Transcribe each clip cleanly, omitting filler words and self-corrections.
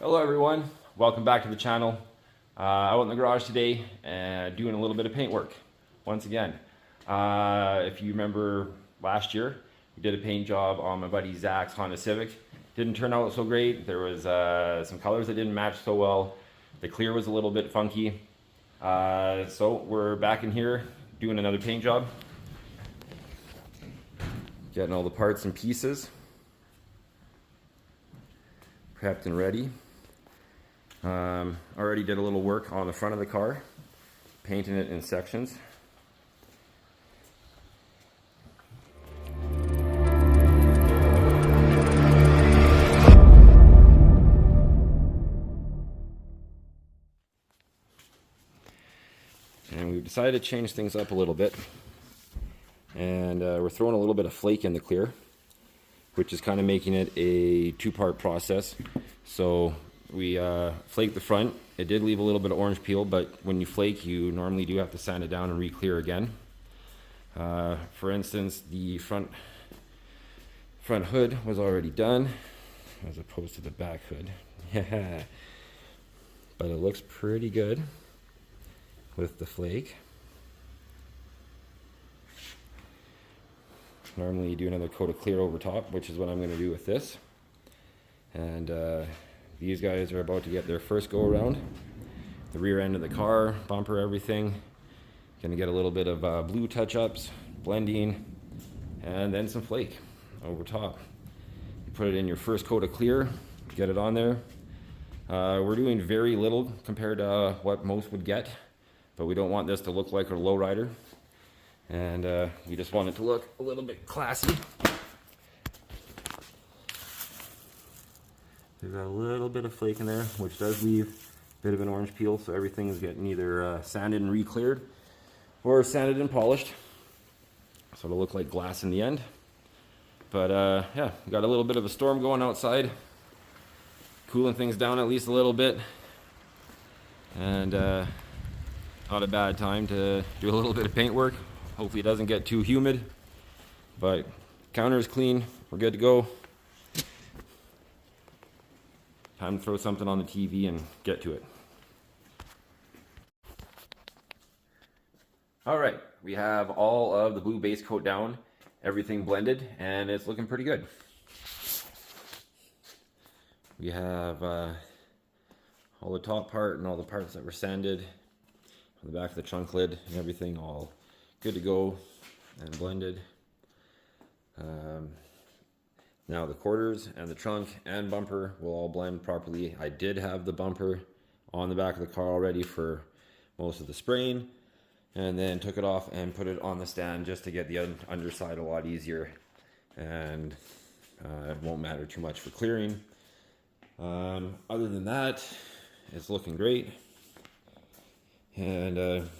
Hello everyone, welcome back to the channel. Out in the garage today doing a little bit of paint work once again. If you remember last year, we did a paint job on my buddy Zach's Honda Civic. Didn't turn out so great. There was some colors that didn't match so well. The clear was a little bit funky. So we're back in here doing another paint job. Getting all the parts and pieces prepped and ready. Already did a little work on the front of the car, painting it in sections. And we've decided to change things up a little bit. And we're throwing a little bit of flake in the clear, which is kind of making it a two-part process. So we flaked the front. It did leave a little bit of orange peel, but when you flake, you normally do have to sand it down and re-clear again. For instance, the front hood was already done, as opposed to the back hood. Yeah, but it looks pretty good with the flake. Normally you do another coat of clear over top, which is what I'm going to do with this. And these guys are about to get their first go around. The rear end of the car, bumper, everything. Going to get a little bit of blue touch-ups, blending, and then some flake over top. You put it in your first coat of clear, get it on there. We're doing very little compared to what most would get, but we don't want this to look like a lowrider. And we just want it to look a little bit classy. There's a little bit of flake in there, which does leave a bit of an orange peel, so everything is getting either sanded and re-cleared or sanded and polished. So it'll look like glass in the end. But yeah, we got a little bit of a storm going outside, cooling things down at least a little bit. And not a bad time to do a little bit of paint work. Hopefully it doesn't get too humid, but counter is clean. We're good to go. Time to throw something on the TV and get to it. All right, we have all of the blue base coat down, everything blended, and it's looking pretty good. We have all the top part and all the parts that were sanded on the back of the trunk lid and everything all good to go and blended. Now the quarters and the trunk and bumper will all blend properly. I did have the bumper on the back of the car already for most of the spraying, and then took it off and put it on the stand just to get the underside a lot easier, and it won't matter too much for clearing. Other than that, it's looking great. And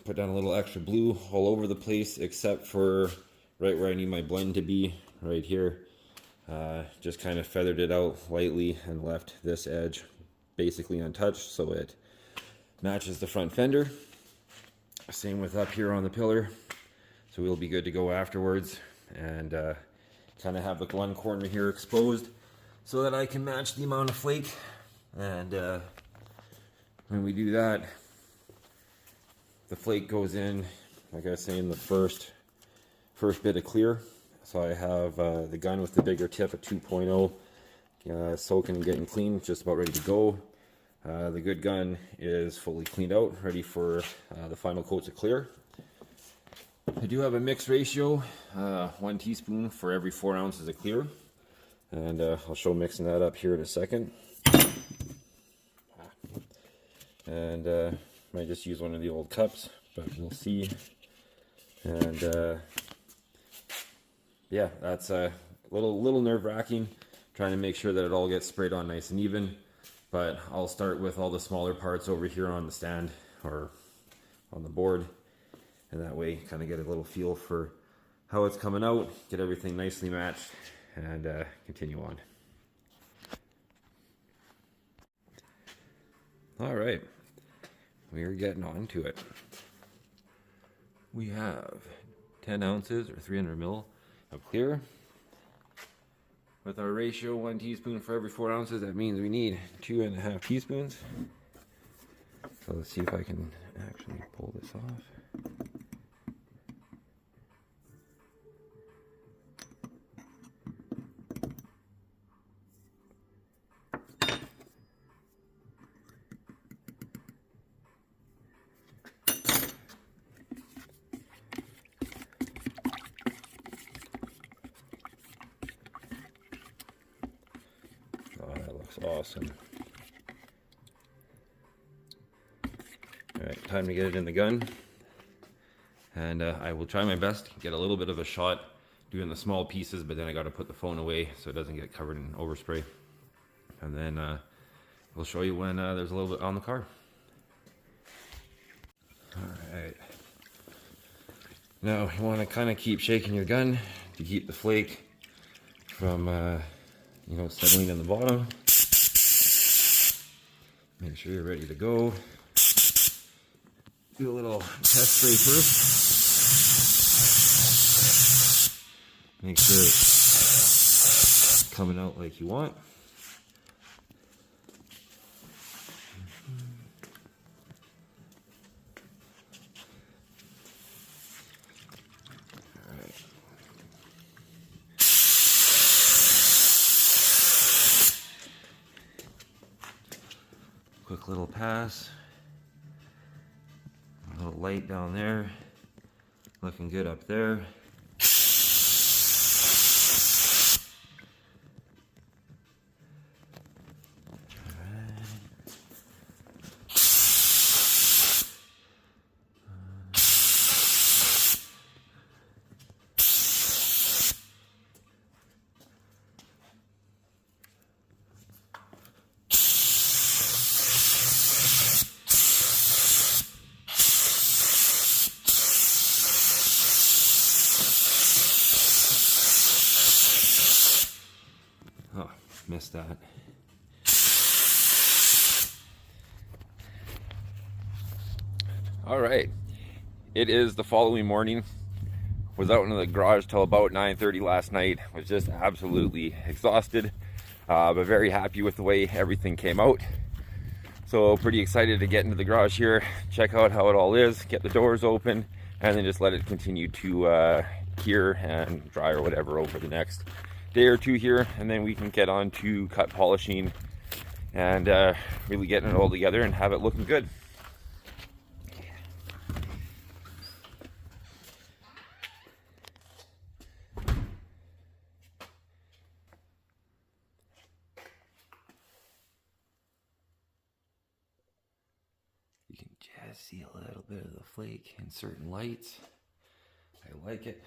put down a little extra blue all over the place, except for right where I need my blend to be, right here. Just kind of feathered it out lightly and left this edge basically untouched so it matches the front fender. Same with up here on the pillar, so we'll be good to go afterwards. And kind of have the one corner here exposed so that I can match the amount of flake. And when we do that, the flake goes in, like I was saying, the first bit of clear. So I have the gun with the bigger tip at 2.0 soaking and getting clean, just about ready to go. The good gun is fully cleaned out, ready for the final coats of clear. I do have a mix ratio, 1 teaspoon for every 4 ounces of clear. And I'll show mixing that up here in a second. And might just use one of the old cups, but we'll see. And yeah, that's a little nerve-wracking, trying to make sure that it all gets sprayed on nice and even. But I'll start with all the smaller parts over here on the stand or on the board, and that way kind of get a little feel for how it's coming out, get everything nicely matched, and continue on. All right, we are getting on to it. We have 10 ounces or 300 mil of clear. With our ratio 1 teaspoon for every 4 ounces, that means we need 2.5 teaspoons. So let's see if I can actually pull this off. Oh, that looks awesome. Alright, time to get it in the gun. And I will try my best to get a little bit of a shot doing the small pieces, but then I got to put the phone away so it doesn't get covered in overspray. And then we'll show you when there's a little bit on the car. Alright. Now you want to kind of keep shaking your gun to keep the flake from you know, settling in the bottom. Make sure you're ready to go. Do a little test spray first. Make sure it's coming out like you want. Quick little pass. A little light down there. Looking good up there. Oh, missed that. All right, it is the following morning. Was out in the garage till about 9:30 last night. Was just absolutely exhausted, but very happy with the way everything came out. So pretty excited to get into the garage here, check out how it all is, get the doors open, and then just let it continue to cure and dry or whatever over the next day or two here, and then we can get on to cut polishing and really getting it all together and have it looking good. You can just see a little bit of the flake in certain lights. I like it.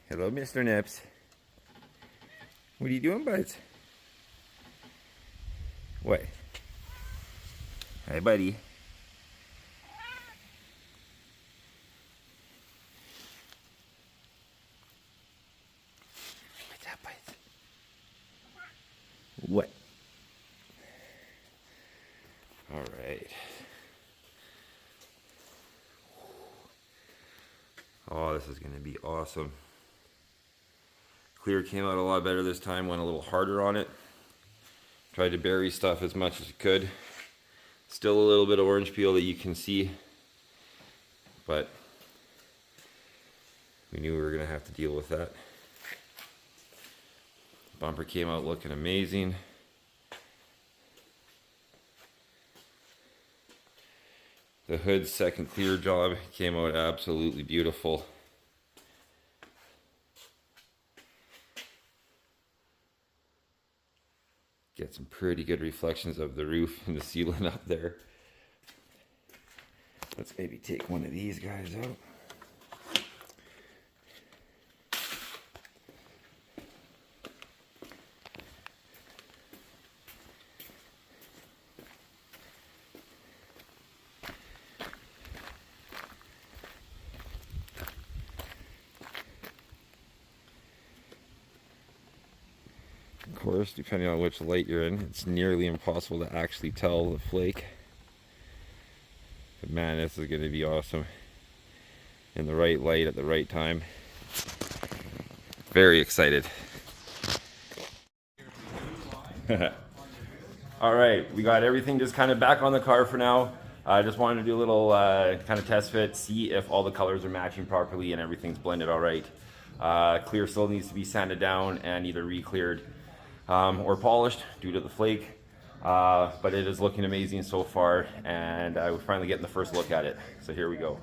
Hello, Mr. Nips. What are you doing, buds? What? Hi, buddy. What's up, buds? What? All right. Oh, this is going to be awesome. Clear came out a lot better this time, went a little harder on it. Tried to bury stuff as much as you could. Still a little bit of orange peel that you can see, but we knew we were going to have to deal with that. Bumper came out looking amazing. The hood's second clear job came out absolutely beautiful. Get some pretty good reflections of the roof and the ceiling up there. Let's maybe take one of these guys out. course, depending on which light you're in, it's nearly impossible to actually tell the flake. But man, this is going to be awesome. In the right light at the right time. Very excited. All right, we got everything just kind of back on the car for now. I just wanted to do a little kind of test fit, see if all the colors are matching properly and everything's blended all right. Clear still needs to be sanded down and either re-cleared or polished due to the flake. But it is looking amazing so far, and we're finally getting the first look at it. So here we go.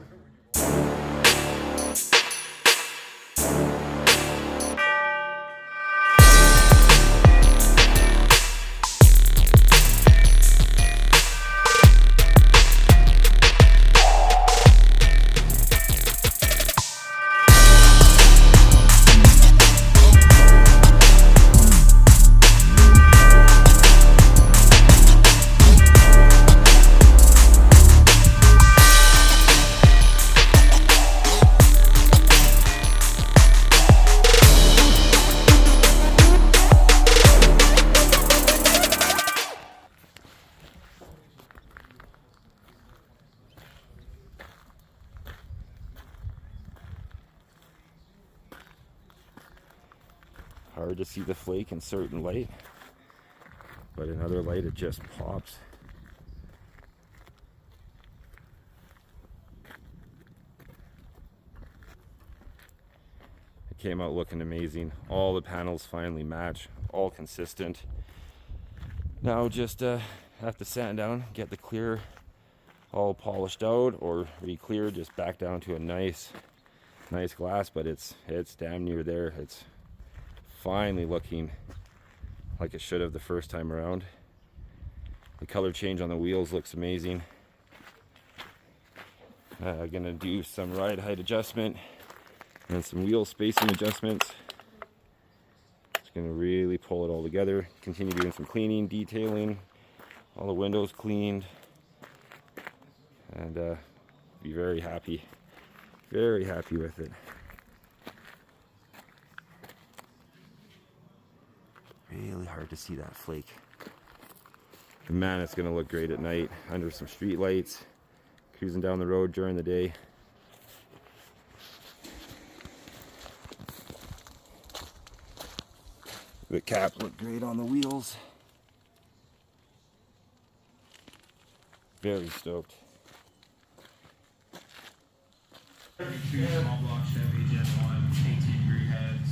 Hard to see the flake in certain light, but in other light it just pops. It came out looking amazing. All the panels finally match, all consistent. Now just have to sand down, get the clear all polished out or re-cleared, just back down to a nice glass, but it's damn near there. It's finally looking like it should have the first time around. The color change on the wheels looks amazing. Gonna do some ride height adjustment and some wheel spacing adjustments. Just gonna really pull it all together. Continue doing some cleaning, detailing, all the windows cleaned, and be very happy with it. Really hard to see that flake. And man, it's gonna look great at night under some street lights, cruising down the road during the day. The cap looked great on the wheels. Very stoked. 32 small block Chevy Gen 1, 18-degree heads.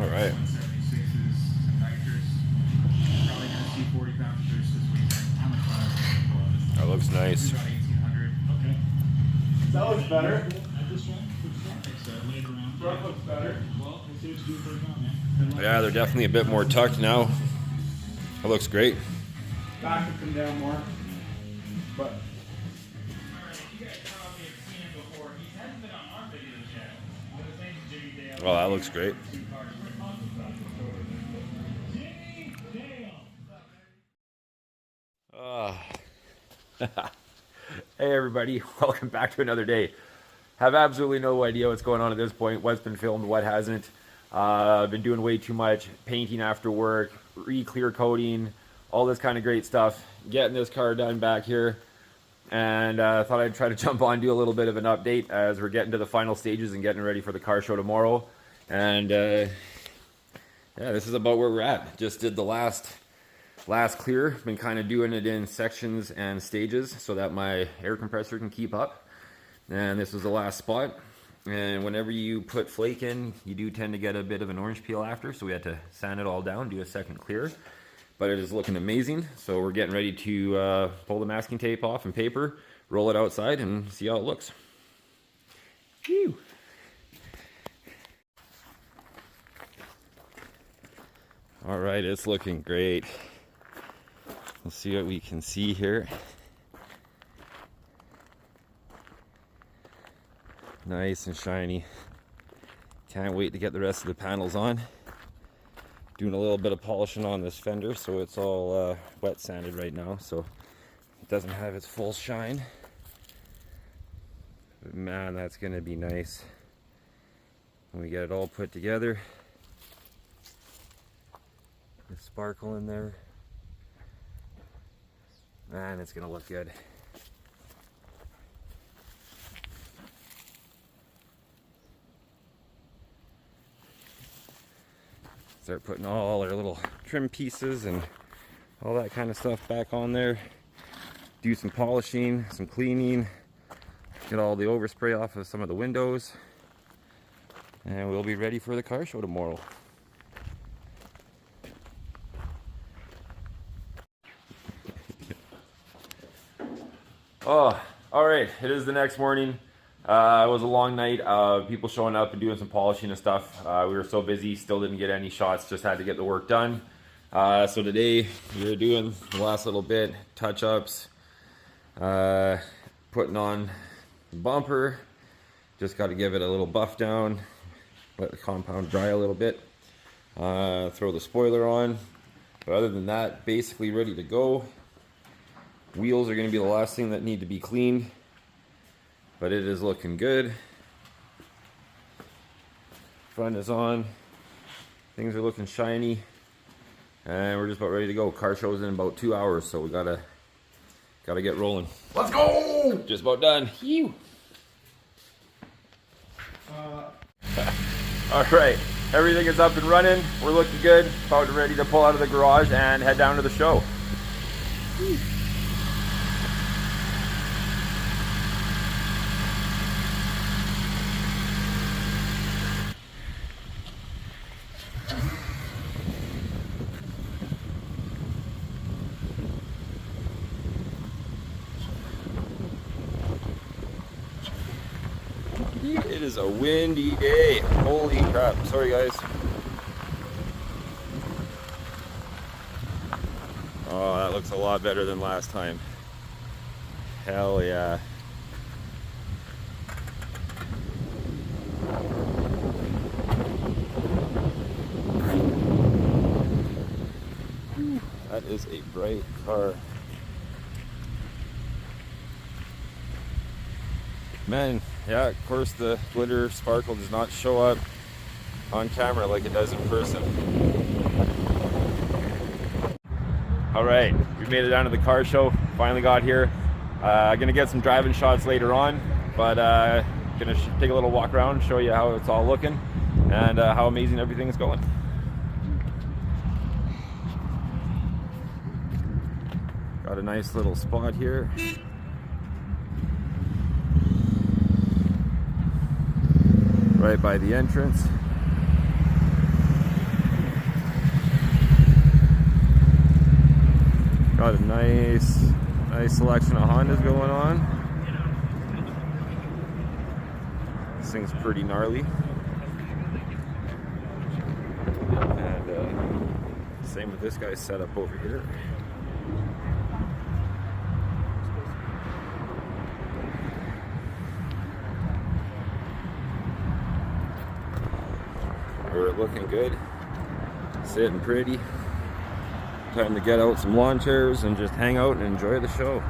All right. 176s, some nitrous. Probably gonna see 40 pounds of juice this weekend. On the class. That looks nice. About 1800. Okay. That looks better. At this one, it's laid around. Front looks better. Well, let's see what you do for it now, man. Yeah, they're definitely a bit more tucked now. That looks great. Back could come down more. But Oh, that looks great. Hey everybody, welcome back to another day. Have absolutely no idea what's going on at this point, what's been filmed, what hasn't. I've been doing way too much painting after work, re-clear coating, all this kind of great stuff. Getting this car done back here. And I thought I'd try to jump on, do a little bit of an update as we're getting to the final stages and getting ready for the car show tomorrow. And yeah, this is about where we're at. Just did the last clear. Been kind of doing it in sections and stages so that my air compressor can keep up. And this was the last spot. And whenever you put flake in, you do tend to get a bit of an orange peel after. So we had to sand it all down, do a second clear. But it is looking amazing. So we're getting ready to pull the masking tape off and paper, roll it outside, and see how it looks. Whew. All right, it's looking great. We'll see what we can see here. Nice and shiny. Can't wait to get the rest of the panels on. Doing a little bit of polishing on this fender, so it's all wet sanded right now, so it doesn't have its full shine. But man, that's gonna be nice when we get it all put together. with sparkle in there. Man, it's gonna look good. Start putting all our little trim pieces and all that kind of stuff back on there. Do some polishing, some cleaning, get all the overspray off of some of the windows, and we'll be ready for the car show tomorrow. Oh, all right, it is the next morning. It was a long night of people showing up and doing some polishing and stuff. We were so busy, still didn't get any shots, just had to get the work done. So today we were doing the last little bit, touch-ups, putting on the bumper. Just got to give it a little buff down, let the compound dry a little bit, throw the spoiler on. But other than that, basically ready to go. Wheels are going to be the last thing that need to be cleaned, but it is looking good. Front is on, things are looking shiny, and we're just about ready to go. Car show's in about 2 hours, so we gotta get rolling. Let's go! Just about done. Phew. All right, everything is up and running. We're looking good. About ready to pull out of the garage and head down to the show. It is a windy day. Holy crap. Sorry, guys. Oh, that looks a lot better than last time. Hell yeah. That is a bright car. Man, yeah, of course the glitter sparkle does not show up on camera like it does in person. All right, we made it down to the car show, finally got here. Gonna get some driving shots later on, but gonna take a little walk around, show you how it's all looking and how amazing everything is going. Got a nice little spot here. Right by the entrance. Got a nice selection of Hondas going on. This thing's pretty gnarly. And same with this guy's setup over here. We're looking good, sitting pretty. Time to get out some lawn chairs and just hang out and enjoy the show.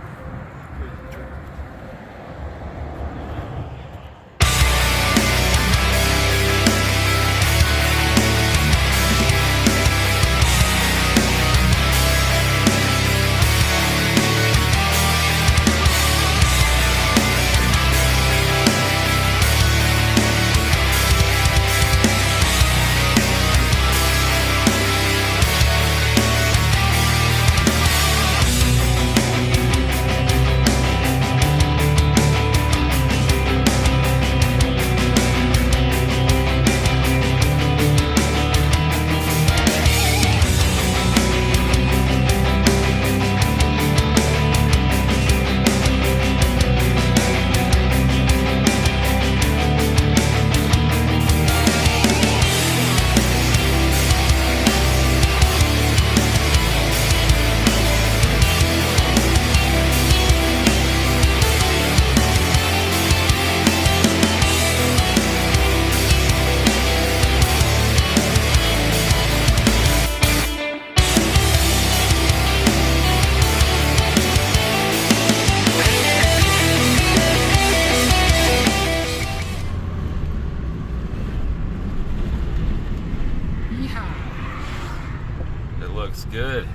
good.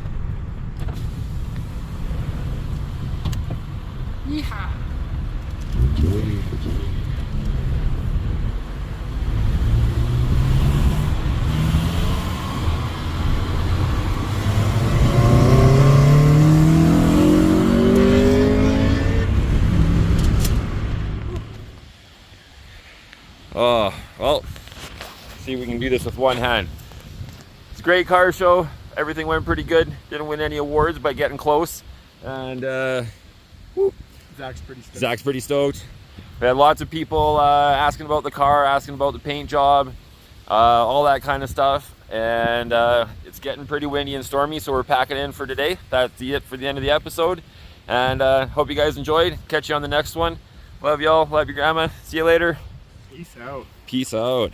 Yeehaw. Oh, well, see if we can do this with one hand. It's a great car show. Everything went pretty good. Didn't win any awards, but getting close. And Zach's pretty stoked. Zach's pretty stoked. We had lots of people asking about the car, asking about the paint job, all that kind of stuff. And it's getting pretty windy and stormy, so we're packing in for today. That's it for the end of the episode. And hope you guys enjoyed. Catch you on the next one. Love y'all. Love your grandma. See you later. Peace out. Peace out.